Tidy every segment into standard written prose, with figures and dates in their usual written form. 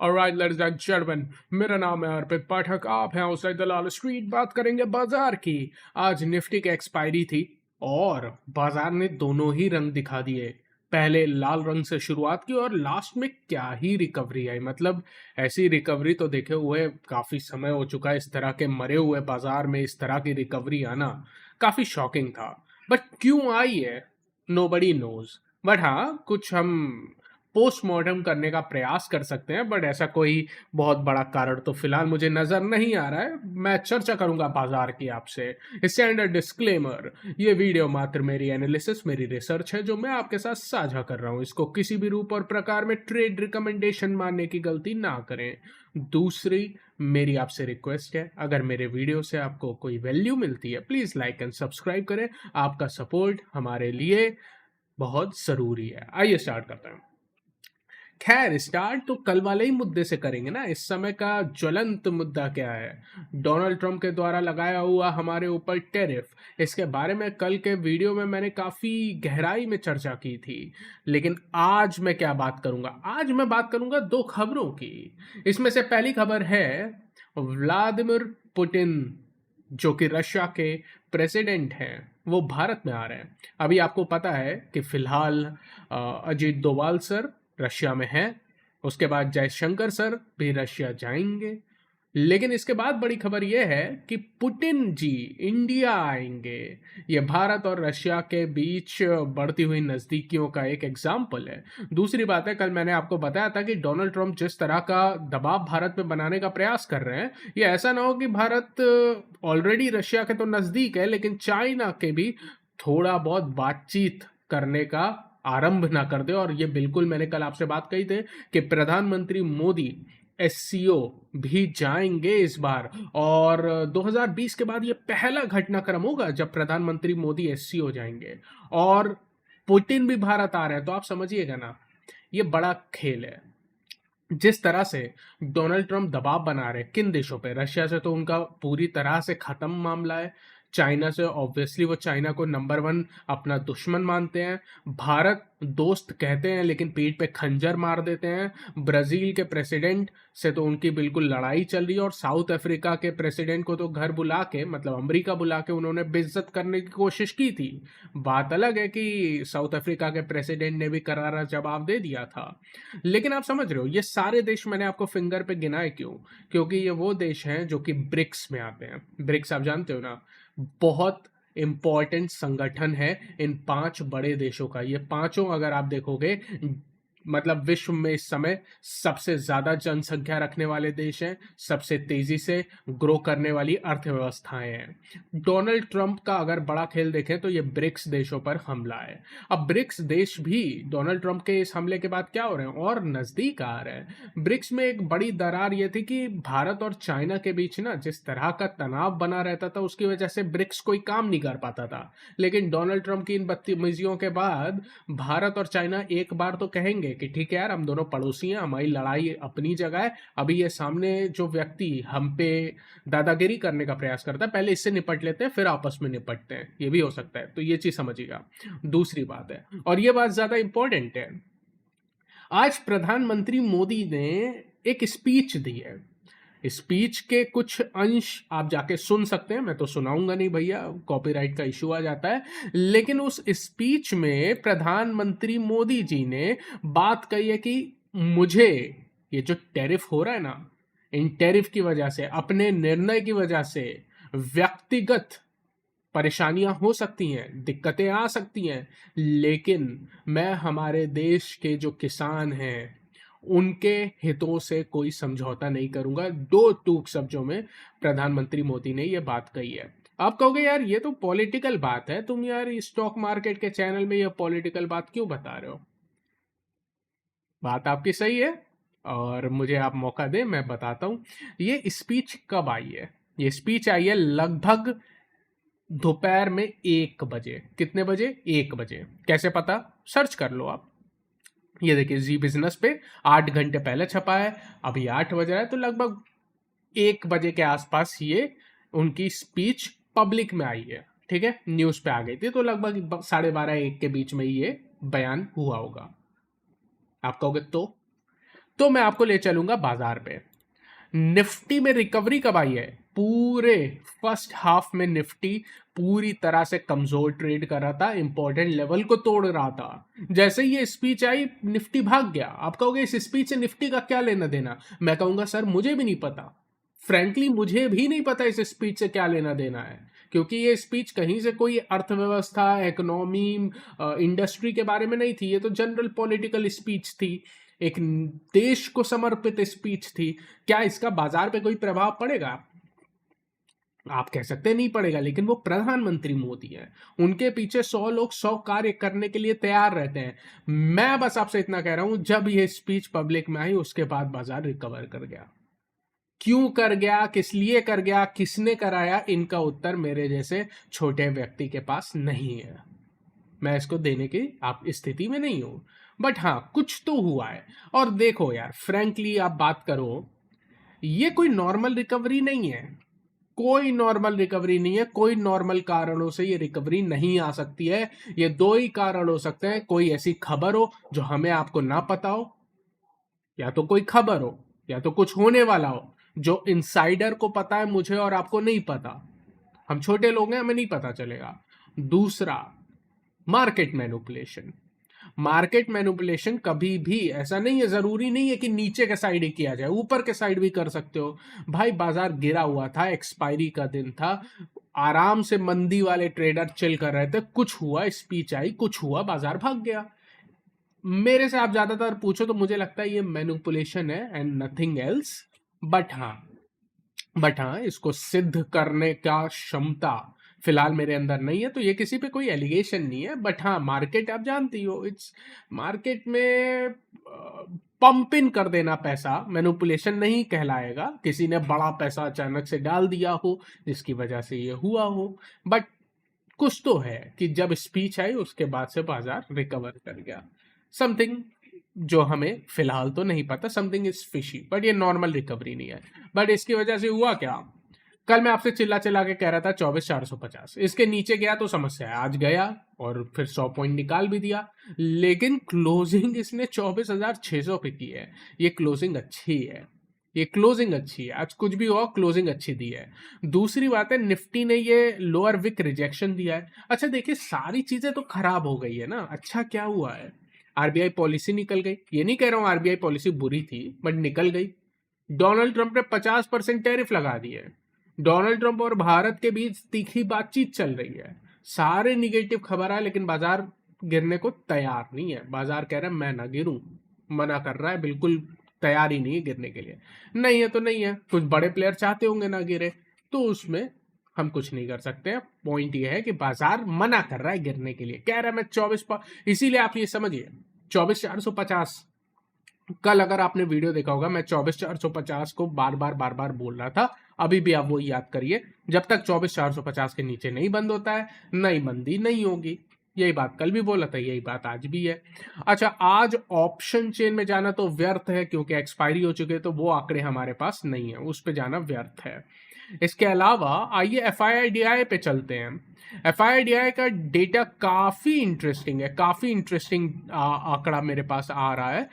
Alright ladies and gentleman, मेरा नाम है अर्पित पाठक। आप हैं उस दलाल स्ट्रीट। बात करेंगे बाजार की। आज निफ्टी की एक्सपायरी थी और बाजार ने दोनों ही रंग दिखा दिए। पहले लाल रंग से शुरुआत की और लास्ट में क्या ही रिकवरी आई। मतलब ऐसी रिकवरी तो देखे हुए काफी समय हो चुका है। इस तरह के मरे हुए बाजार में इस तरह की रिकवरी आना काफी शॉकिंग था। बट क्यों आई है, नोबडी नोज। बट हाँ, कुछ हम पोस्टमार्टम करने का प्रयास कर सकते हैं, बट ऐसा कोई बहुत बड़ा कारण तो फिलहाल मुझे नजर नहीं आ रहा है। मैं चर्चा करूंगा बाजार की आपसे। स्टैंडर्ड डिस्क्लेमर, ये वीडियो मात्र मेरी एनालिसिस, मेरी रिसर्च है जो मैं आपके साथ साझा कर रहा हूं। इसको किसी भी रूप और प्रकार में ट्रेड रिकमेंडेशन मानने की गलती ना करें। दूसरी मेरी आपसे रिक्वेस्ट है, अगर मेरे वीडियो से आपको कोई वैल्यू मिलती है प्लीज लाइक एंड सब्सक्राइब करें। आपका सपोर्ट हमारे लिए बहुत जरूरी है। आइए स्टार्ट करते हैं। खैर, स्टार्ट तो कल वाले ही मुद्दे से करेंगे ना। इस समय का ज्वलंत मुद्दा क्या है? डोनाल्ड ट्रंप के द्वारा लगाया हुआ हमारे ऊपर टैरिफ। इसके बारे में कल के वीडियो में मैंने काफी गहराई में चर्चा की थी। लेकिन आज मैं क्या बात करूंगा? आज मैं बात करूंगा दो खबरों की। इसमें से पहली खबर है व्लादिमीर पुतिन, जो कि रशिया के प्रेसिडेंट हैं, वो भारत में आ रहे हैं। अभी आपको पता है कि फिलहाल अजीत डोभाल सर रशिया में हैं। उसके बाद जयशंकर सर भी रशिया जाएंगे। लेकिन इसके बाद बड़ी खबर यह है कि पुतिन जी इंडिया आएंगे। ये भारत और रशिया के बीच बढ़ती हुई नजदीकियों का एक एग्जाम्पल है। दूसरी बात है, कल मैंने आपको बताया था कि डोनाल्ड ट्रंप जिस तरह का दबाव भारत पे बनाने का प्रयास कर रहे हैं, ये ऐसा ना हो कि भारत ऑलरेडी रशिया के तो नजदीक है लेकिन चाइना के भी थोड़ा बहुत बातचीत करने का आरंभ ना कर दे। और ये बिल्कुल मैंने कल आपसे बात कही थी कि प्रधानमंत्री मोदी एससीओ भी जाएंगे इस बार। और 2020 के बाद ये पहला घटनाक्रम होगा जब प्रधानमंत्री मोदी एससीओ जाएंगे और पुतिन भी भारत आ रहे हैं। तो आप समझिएगा ना, ये बड़ा खेल है। जिस तरह से डोनाल्ड ट्रंप दबाव बना रहे हैं किन देशों पे, रशिया से तो उनका पूरी तरह से खत्म मामला है। चाइना से ऑब्वियसली वो चाइना को नंबर वन अपना दुश्मन मानते हैं। भारत दोस्त कहते हैं लेकिन पीठ पे खंजर मार देते हैं। ब्राजील के प्रेसिडेंट से तो उनकी बिल्कुल लड़ाई चल रही है। और साउथ अफ्रीका के प्रेसिडेंट को तो घर बुला के, मतलब अमेरिका बुला के, उन्होंने बेइज्जत करने की कोशिश की थी। बात अलग है कि साउथ अफ्रीका के प्रेसिडेंट ने भी करारा जवाब दे दिया था। लेकिन आप समझ रहे हो, ये सारे देश मैंने आपको फिंगर पे गिनाए क्यों? क्योंकि ये वो देश हैं जो कि ब्रिक्स में आते हैं। ब्रिक्स आप जानते हो ना, बहुत इंपॉर्टेंट संगठन है इन 5 बड़े देशों का। ये पांचों अगर आप देखोगे, मतलब विश्व में इस समय सबसे ज्यादा जनसंख्या रखने वाले देश हैं, सबसे तेजी से ग्रो करने वाली अर्थव्यवस्थाएं हैं। डोनाल्ड ट्रंप का अगर बड़ा खेल देखें तो ये ब्रिक्स देशों पर हमला है। अब ब्रिक्स देश भी डोनाल्ड ट्रंप के इस हमले के बाद क्या हो रहे हैं, और नजदीक आ रहे हैं। ब्रिक्स में एक बड़ी दरार ये थी कि भारत और चाइना के बीच ना जिस तरह का तनाव बना रहता था, उसकी वजह से ब्रिक्स कोई काम नहीं कर पाता था। लेकिन डोनाल्ड ट्रंप की इन बदतमीजियों के बाद भारत और चाइना एक बार तो कहेंगे कि ठीक है यार, हम दोनों पड़ोसी हैं, हमारी लड़ाई अपनी जगह है। अभी ये सामने जो व्यक्ति हम पे दादागिरी करने का प्रयास करता है, पहले इससे निपट लेते हैं फिर आपस में निपटते हैं। ये भी हो सकता है, तो ये चीज समझिएगा। दूसरी बात है, और ये बात ज्यादा इंपॉर्टेंट है, आज प्रधानमंत्री मोदी ने एक स्पीच दी है। स्पीच के कुछ अंश आप जाके सुन सकते हैं। मैं तो सुनाऊंगा नहीं भैया, कॉपीराइट का इशू आ जाता है। लेकिन उस स्पीच में प्रधानमंत्री मोदी जी ने बात कही है कि मुझे ये जो टैरिफ हो रहा है ना, इन टैरिफ की वजह से, अपने निर्णय की वजह से व्यक्तिगत परेशानियां हो सकती हैं, दिक्कतें आ सकती हैं। लेकिन मैं हमारे देश के जो किसान हैं उनके हितों से कोई समझौता नहीं करूंगा। दो टूक शब्दों में प्रधानमंत्री मोदी ने यह बात कही है। आप कहोगे यार ये तो पॉलिटिकल बात है, तुम यार स्टॉक मार्केट के चैनल में यह पॉलिटिकल बात क्यों बता रहे हो? बात आपकी सही है और मुझे आप मौका दें, मैं बताता हूं। ये स्पीच कब आई है? ये स्पीच आई है लगभग दोपहर में 1 बजे। कितने बजे? 1 बजे। कैसे पता? सर्च कर लो आप। ये देखिए जी बिजनेस पे 8 घंटे पहले छपा है। अभी 8 बज रहा है, तो लगभग 1 बजे के आसपास ये उनकी स्पीच पब्लिक में आई है। ठीक है, न्यूज पे आ गई थी, तो लगभग 12:30 1 के बीच में ये बयान हुआ होगा। आप कहोगे तो तो मैं आपको ले चलूंगा बाजार पे। निफ्टी में रिकवरी कब आई है? पूरे फर्स्ट हाफ में निफ्टी पूरी तरह से कमजोर ट्रेड कर रहा था, इंपॉर्टेंट लेवल को तोड़ रहा था। जैसे ही ये स्पीच आई निफ्टी भाग गया। आप कहोगे इस स्पीच से निफ्टी का क्या लेना देना? मैं कहूंगा सर मुझे भी नहीं पता, फ्रैंकली मुझे भी नहीं पता इस स्पीच से क्या लेना देना है, क्योंकि ये स्पीच कहीं से कोई अर्थव्यवस्था, इकोनॉमी, इंडस्ट्री के बारे में नहीं थी। ये तो जनरल पॉलिटिकल स्पीच थी, एक देश को समर्पित स्पीच थी। क्या इसका बाजार पे कोई प्रभाव पड़ेगा? आप कह सकते हैं नहीं पड़ेगा, लेकिन वो प्रधानमंत्री मोदी हैं, उनके पीछे 100 लोग 100 कार्य करने के लिए तैयार रहते हैं। मैं बस आपसे इतना कह रहा हूं, जब ये स्पीच पब्लिक में आई उसके बाद बाजार रिकवर कर गया। क्यों कर गया, किस लिए कर गया, किसने कराया, इनका उत्तर मेरे जैसे छोटे व्यक्ति के पास नहीं है। मैं इसको देने की आप स्थिति में नहीं हूं, बट हाँ कुछ तो हुआ है। और देखो यार, फ्रैंकली आप बात करो, ये कोई नॉर्मल रिकवरी नहीं है, कोई नॉर्मल रिकवरी नहीं है। कोई नॉर्मल कारणों से ये रिकवरी नहीं आ सकती है। ये दो ही कारण हो सकते हैं, कोई ऐसी खबर हो जो हमें आपको ना पता हो, या तो कोई खबर हो, या तो कुछ होने वाला हो जो इनसाइडर को पता है, मुझे और आपको नहीं पता। हम छोटे लोग हैं, हमें नहीं पता चलेगा। दूसरा, मार्केट मैनिपुलेशन। मार्केट मैनिपुलेशन कभी भी ऐसा नहीं है, जरूरी नहीं है कि नीचे के साइड ही किया जाए, ऊपर के साइड भी कर सकते हो। भाई बाजार गिरा हुआ था, एक्सपायरी का दिन था, आराम से मंदी वाले ट्रेडर चिल कर रहे थे, कुछ हुआ, स्पीच आई, कुछ हुआ, बाजार भाग गया। मेरे से आप ज्यादातर पूछो तो मुझे लगता है ये मैनिपुलेशन है एंड नथिंग एल्स। बट हाँ इसको सिद्ध करने का क्षमता फिलहाल मेरे अंदर नहीं है, तो ये किसी पे कोई एलिगेशन नहीं है। बट हाँ, मार्केट आप जानती हो, इट्स मार्केट में पंप इन कर देना पैसा मैनिपुलेशन नहीं कहलाएगा। किसी ने बड़ा पैसा अचानक से डाल दिया हो जिसकी वजह से ये हुआ हो, बट कुछ तो है कि जब स्पीच आई उसके बाद से बाजार रिकवर कर गया। समथिंग जो हमें फिलहाल तो नहीं पता, समथिंग इज फिशी, बट ये नॉर्मल रिकवरी नहीं है। बट इसकी वजह से हुआ क्या, कल मैं आपसे चिल्ला चिल्ला के कह रहा था 24,450, इसके नीचे गया तो समस्या है, आज गया और फिर 100 पॉइंट निकाल भी दिया, लेकिन क्लोजिंग इसने 24,600 पे की है। ये क्लोजिंग अच्छी है, ये क्लोजिंग अच्छी है, आज कुछ भी हो क्लोजिंग अच्छी दी है। दूसरी बात है, निफ्टी ने ये लोअर विक रिजेक्शन दिया है। अच्छा देखिए, सारी चीजें तो खराब हो गई है ना, अच्छा क्या हुआ है, आरबीआई पॉलिसी निकल गई। ये नहीं कह रहा हूं आरबीआई पॉलिसी बुरी थी, बट निकल गई। डोनाल्ड ट्रंप ने 50% टैरिफ लगा दिए। डोनाल्ड ट्रंप और भारत के बीच तीखी बातचीत चल रही है। सारे निगेटिव खबर है, लेकिन बाजार गिरने को तैयार नहीं है। बाजार कह रहा है मैं ना गिरूं, मना कर रहा है, बिल्कुल तैयार ही नहीं है गिरने के लिए। नहीं है तो नहीं है, कुछ बड़े प्लेयर चाहते होंगे ना गिरे, तो उसमें हम कुछ नहीं कर सकते हैं। पॉइंट ये है कि बाजार मना कर रहा है गिरने के लिए, कह रहा है मैं 24, इसीलिए आप ये समझिए 24,450। कल अगर आपने वीडियो देखा होगा, मैं 24,450 को बार बार बोल रहा था। अभी भी आप वो याद करिए, जब तक 24,450 के नीचे नहीं बंद होता है, नई मंदी नहीं होगी। यही बात कल भी बोला था, यही बात आज भी है। अच्छा, आज ऑप्शन चेन में जाना तो व्यर्थ है, क्योंकि एक्सपायरी हो चुके, तो वो आंकड़े हमारे पास नहीं है, उस पर जाना व्यर्थ है। इसके अलावा आइए FII-DI पे चलते हैं। FII-DI का डेटा काफी इंटरेस्टिंग है, काफी इंटरेस्टिंग आंकड़ा मेरे पास आ रहा है।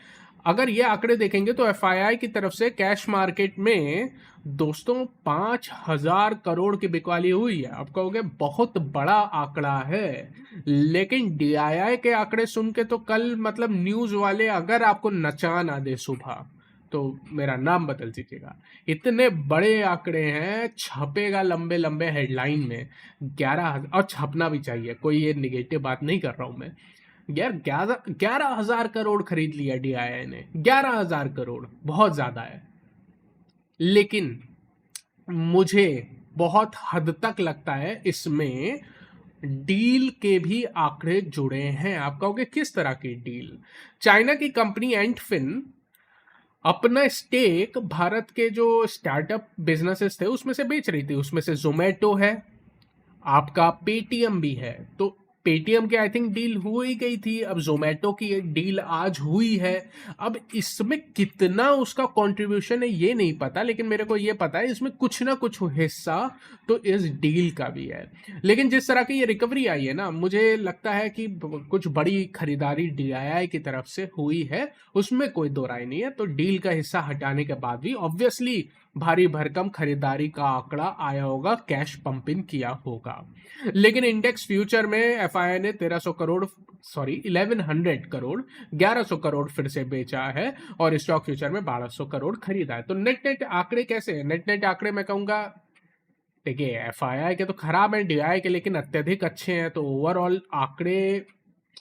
अगर ये आंकड़े देखेंगे तो FII की तरफ से कैश मार्केट में दोस्तों 5,000 करोड़ की बिकवाली हुई है। आप कहोगे बहुत बड़ा आंकड़ा है, लेकिन DII के आंकड़े सुन के तो कल मतलब न्यूज वाले अगर आपको नचा ना दे सुबह, तो मेरा नाम बदल दीजिएगा। इतने बड़े आंकड़े हैं, छपेगा लंबे लंबे हेडलाइन में 11,000, और छपना भी चाहिए, कोई ये निगेटिव बात नहीं कर रहा हूं मैं यार। 11,000 करोड़ खरीद लिया DII ने, 11,000 करोड़ बहुत ज्यादा है। लेकिन मुझे बहुत हद तक लगता है इसमें डील के भी आंकड़े जुड़े हैं। आप कहोगे किस तरह की डील? चाइना की कंपनी एंटफिन अपना स्टेक भारत के जो स्टार्टअप बिजनेसेस थे उसमें से बेच रही थी। उसमें से जोमेटो है, आपका पेटीएम भी है। तो पेटीएम की आई थिंक डील हो ही गई थी, अब ज़ोमैटो की एक डील आज हुई है। अब इसमें कितना उसका कंट्रीब्यूशन है ये नहीं पता, लेकिन मेरे को ये पता है इसमें कुछ ना कुछ हिस्सा तो इस डील का भी है। लेकिन जिस तरह की ये रिकवरी आई है ना, मुझे लगता है कि कुछ बड़ी खरीदारी डीआईआई की तरफ से हुई है, उसमें कोई दो राय नहीं है। तो डील का हिस्सा हटाने के बाद भी ऑब्वियसली भारी भरकम खरीदारी का आंकड़ा आया होगा, कैश पंपिंग किया होगा। लेकिन इंडेक्स फ्यूचर में एफआईआई ने 1300 करोड़, सॉरी 1100 करोड़, 1100 करोड़ फिर से बेचा है और स्टॉक फ्यूचर में 1200 करोड़ खरीदा है। तो नेट नेट आंकड़े कैसे हैं? नेट नेट आंकड़े मैं कहूंगा, देखिए एफआईआई के तो खराब है, डीआई के लेकिन अत्यधिक अच्छे हैं। तो ओवरऑल आंकड़े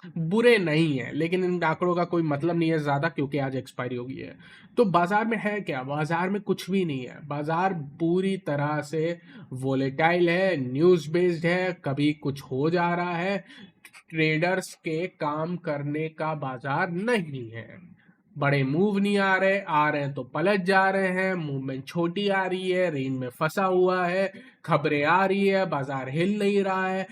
बुरे नहीं है, लेकिन इन आंकड़ों का कोई मतलब नहीं है ज्यादा, क्योंकि आज एक्सपायरी हो गई है। तो बाजार में है क्या? बाजार में कुछ भी नहीं है। बाजार पूरी तरह से वोलेटाइल है, न्यूज बेस्ड है, कभी कुछ हो जा रहा है। ट्रेडर्स के काम करने का बाजार नहीं है। बड़े मूव नहीं आ रहे हैं तो पलट जा रहे हैं, मूवमेंट छोटी आ रही है, रेंज में फंसा हुआ है, खबरें आ रही है, बाजार हिल नहीं रहा है।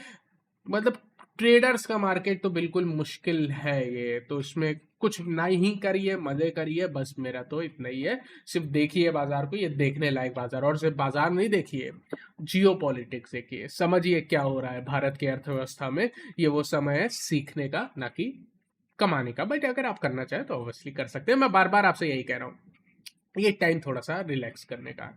मतलब ट्रेडर्स का मार्केट तो बिल्कुल मुश्किल है ये। तो इसमें कुछ ना ही करिए, मजे करिए, बस मेरा तो इतना ही है। सिर्फ देखिए बाजार को, ये देखने लायक बाजार। और सिर्फ बाजार नहीं देखिए, जियो पॉलिटिक्स देखिए, समझिए क्या हो रहा है भारत की अर्थव्यवस्था में। ये वो समय है सीखने का, ना कि कमाने का। बट अगर आप करना चाहें तो ऑब्वियसली कर सकते हैं। मैं बार बार आपसे यही कह रहा हूँ, ये टाइम थोड़ा सा रिलैक्स करने का।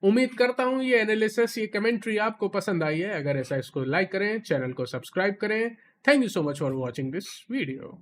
उम्मीद करता हूँ ये एनालिसिस, ये कमेंट्री आपको पसंद आई है। अगर ऐसा, इसको लाइक करें, चैनल को सब्सक्राइब करें। Thank you so much for watching this video.